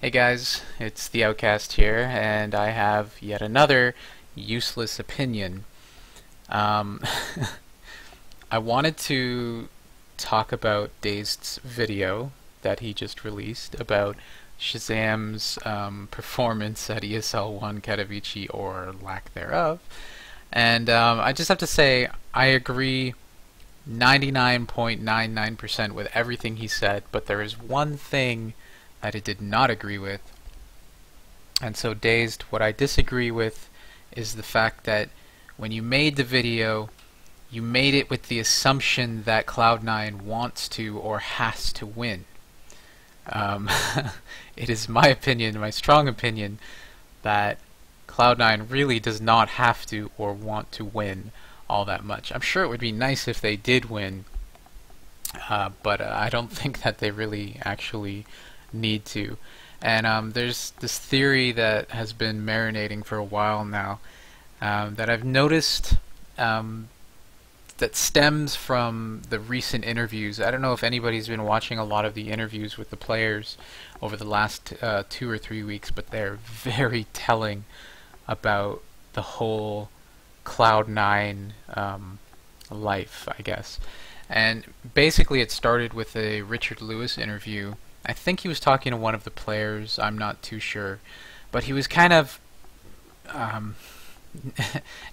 Hey guys, it's the Outcast here, and I have yet another useless opinion. Um, I wanted to talk about DaZed's video that he just released about Shazam's performance at ESL 1 Katowice, or lack thereof. And I just have to say, I agree 99.99% with everything he said, but there is one thing that I did not agree with. And so, DaZeD, what I disagree with is the fact that when you made the video, you made it with the assumption that Cloud9 wants to or has to win. Um, it is my opinion, my strong opinion, that Cloud9 really does not have to or want to win all that much. I'm sure it would be nice if they did win, but I don't think that they really actually need to. And there's this theory that has been marinating for a while now, that I've noticed, that stems from the recent interviews. I don't know if anybody's been watching a lot of the interviews with the players over the last 2 or 3 weeks, but they're very telling about the whole Cloud9 life, I guess. And basically it started with a Richard Lewis interview. I think he was talking to one of the players, I'm not too sure, but he was kind of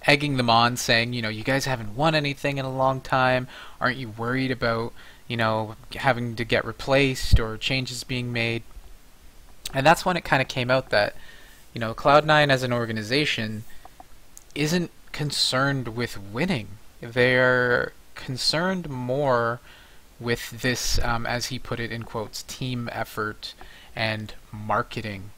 egging them on, saying, you know, you guys haven't won anything in a long time, aren't you worried about, you know, having to get replaced or changes being made? And that's when it kind of came out that, you know, Cloud9 as an organization isn't concerned with winning. They're concerned more with this, as he put it in quotes, team effort and marketing.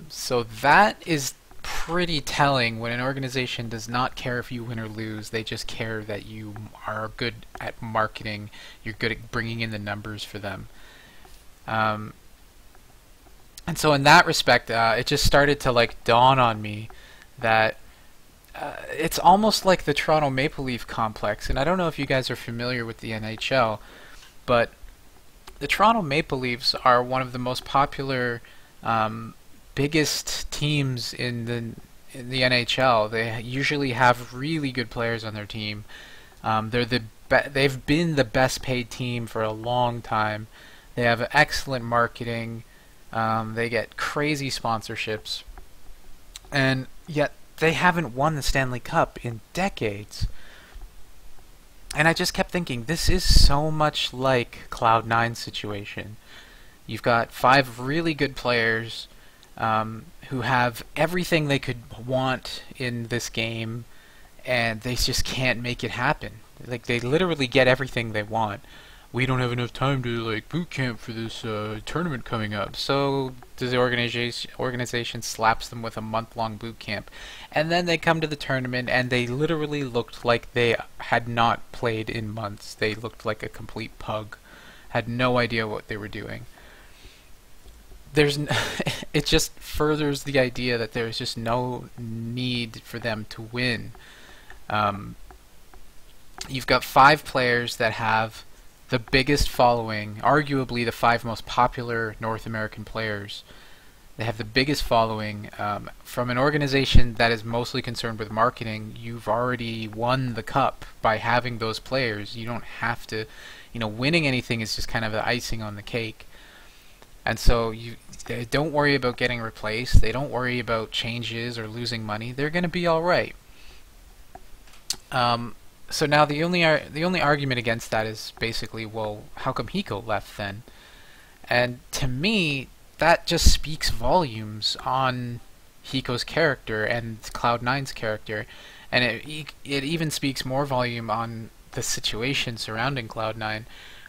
So that is pretty telling. When an organization does not care if you win or lose, they just care that you are good at marketing, you're good at bringing in the numbers for them. And so in that respect, it just started to like dawn on me that it's almost like the Toronto Maple Leaf complex. And I don't know if you guys are familiar with the NHL, but the Toronto Maple Leafs are one of the most popular, biggest teams in the NHL. They usually have really good players on their team. They've been the best paid team for a long time. They have excellent marketing. They get crazy sponsorships, and yet they haven't won the Stanley Cup in decades. And I just kept thinking, this is so much like Cloud9's situation. You've got 5 really good players who have everything they could want in this game, and they just can't make it happen. Like, they literally get everything they want. We don't have enough time to like boot camp for this tournament coming up, so the organization slaps them with a month-long boot camp, and then they come to the tournament and they literally looked like they had not played in months. They looked like a complete pug, had no idea what they were doing. It just furthers the idea that there's just no need for them to win. You've got 5 players that have the biggest following, arguably the 5 most popular North American players. They have the biggest following from an organization that is mostly concerned with marketing. You've already won the cup by having those players. You don't have to, you know, winning anything is just kind of the icing on the cake. And so they don't worry about getting replaced. They don't worry about changes or losing money. They're going to be all right. So now the only argument against that is basically, well, how come Hiko left then? And to me, that just speaks volumes on Hiko's character and Cloud9's character, and it even speaks more volume on the situation surrounding Cloud9,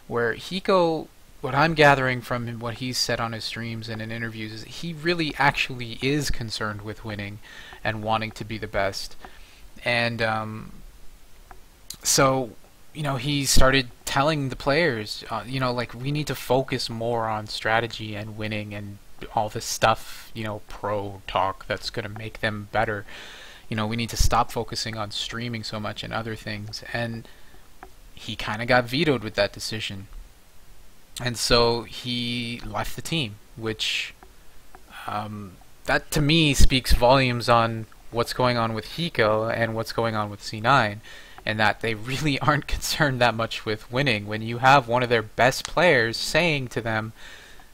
where Hiko, what I'm gathering from what he's said on his streams and in interviews, is he really actually is concerned with winning and wanting to be the best. And so, you know, he started telling the players, you know, like, we need to focus more on strategy and winning and all this stuff, you know, pro talk that's going to make them better. You know, we need to stop focusing on streaming so much and other things. And he kind of got vetoed with that decision. And so he left the team, which That to me speaks volumes on what's going on with Hiko and what's going on with C9, and that they really aren't concerned that much with winning when you have one of their best players saying to them,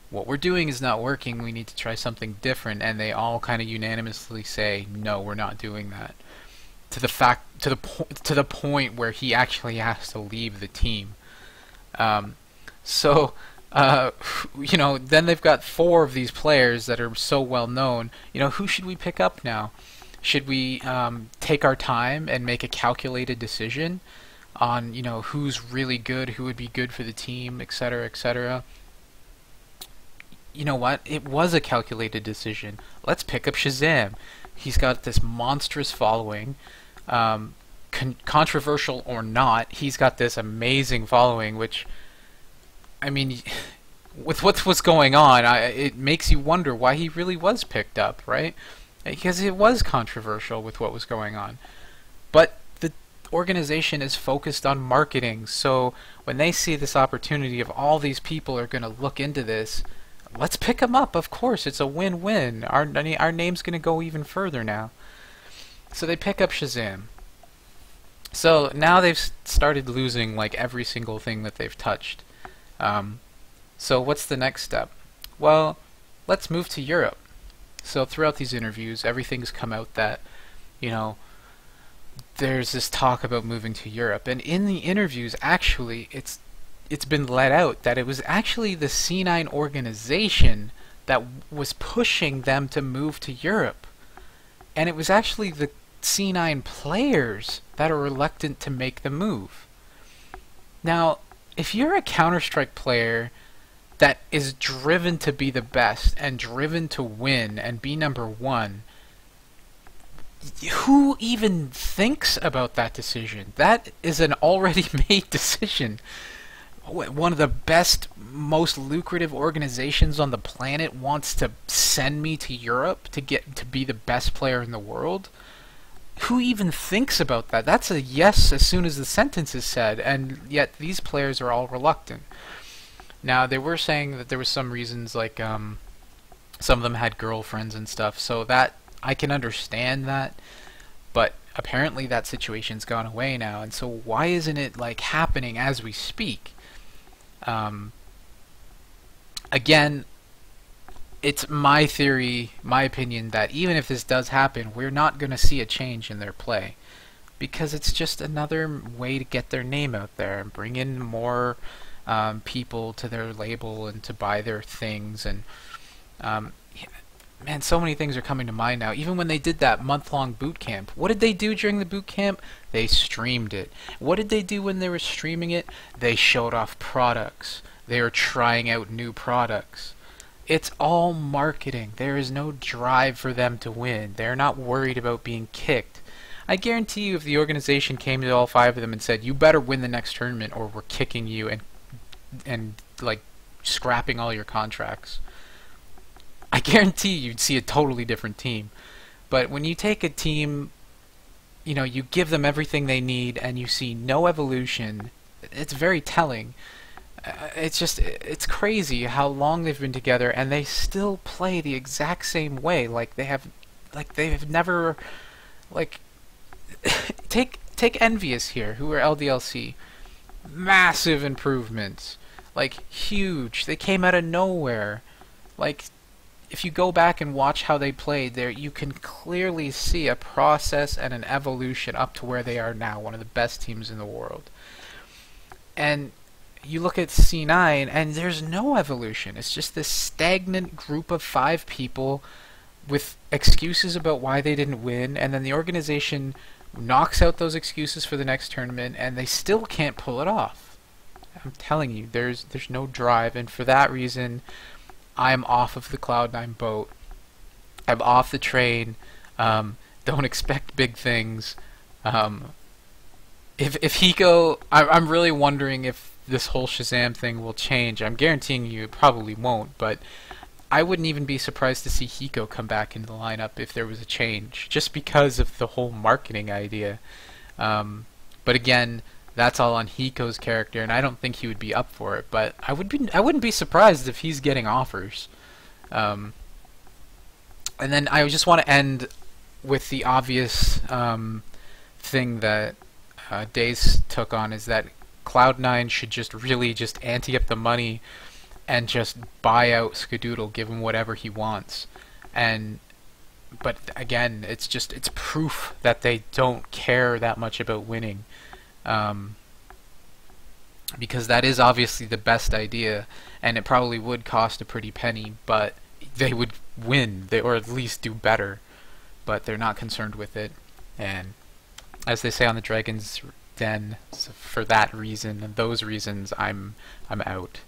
what we're doing is not working, we need to try something different, and they all kind of unanimously say, no, we're not doing that. To the point where he actually has to leave the team. So you know, then they've got 4 of these players that are so well known. You know, who should we pick up now? Should we take our time and make a calculated decision on, you know, who's really good, who would be good for the team, etc., etc.? You know what? It was a calculated decision. Let's pick up Shazam. He's got this monstrous following. Controversial or not, he's got this amazing following, which, I mean, with what's going on, it makes you wonder why he really was picked up, right? Because it was controversial with what was going on. But the organization is focused on marketing, so when they see this opportunity of all these people are going to look into this, let's pick him up. Of course, it's a win-win. Our name's going to go even further now. So they pick up Shazam. So now they've started losing like every single thing that they've touched. So what's the next step? Well, let's move to Europe. So throughout these interviews, everything's come out that, you know, there's this talk about moving to Europe. And in the interviews, actually, it's been let out that it was actually the C9 organization that was pushing them to move to Europe. And it was actually the C9 players that are reluctant to make the move. Now, if you're a Counter-Strike player that is driven to be the best and driven to win and be #1, who even thinks about that decision? That is an already made decision. One of the best, most lucrative organizations on the planet wants to send me to Europe to get to be the best player in the world? Who even thinks about that? That's a yes as soon as the sentence is said, and yet these players are all reluctant. Now, they were saying that there was some reasons, like some of them had girlfriends and stuff, so that I can understand that, but apparently that situation's gone away now, and so why isn't it like happening as we speak? Again, it's my theory, my opinion, that even if this does happen, we're not going to see a change in their play, because it's just another way to get their name out there and bring in more people to their label and to buy their things. And man, so many things are coming to mind now. Even when they did that month-long boot camp, what did they do during the boot camp? They streamed it. What did they do when they were streaming it? They showed off products. They were trying out new products. It's all marketing. There is no drive for them to win. They're not worried about being kicked. I guarantee you, if the organization came to all 5 of them and said, you better win the next tournament or we're kicking you and like scrapping all your contracts, I guarantee you'd see a totally different team. But when you take a team, you know, you give them everything they need and you see no evolution, it's very telling. It's crazy how long they've been together and they still play the exact same way. Like they've never, like, take Envious here, who are LDLC. Massive improvements. Like, huge. They came out of nowhere. Like, if you go back and watch how they played there, you can clearly see a process and an evolution up to where they are now, one of the best teams in the world. And you look at C9 and there's no evolution. It's just this stagnant group of 5 people with excuses about why they didn't win, and then the organization knocks out those excuses for the next tournament and they still can't pull it off. I'm telling you, there's no drive, and for that reason I'm off of the Cloud9 boat. I'm off the train. Don't expect big things. If Hiko, I'm really wondering if this whole Shazam thing will change. I'm guaranteeing you it probably won't, but I wouldn't even be surprised to see Hiko come back into the lineup if there was a change, just because of the whole marketing idea. But again, that's all on Hiko's character, and I don't think he would be up for it. But I wouldn't be surprised if he's getting offers. And then I just want to end with the obvious thing that DaZeD took on, is that Cloud9 should just really just ante up the money and just buy out Skadoodle, give him whatever he wants. But again, it's proof that they don't care that much about winning, because that is obviously the best idea, and it probably would cost a pretty penny, but they would win, or at least do better. But they're not concerned with it, and as they say on the Dragon's Den, so for that reason and those reasons, I'm out.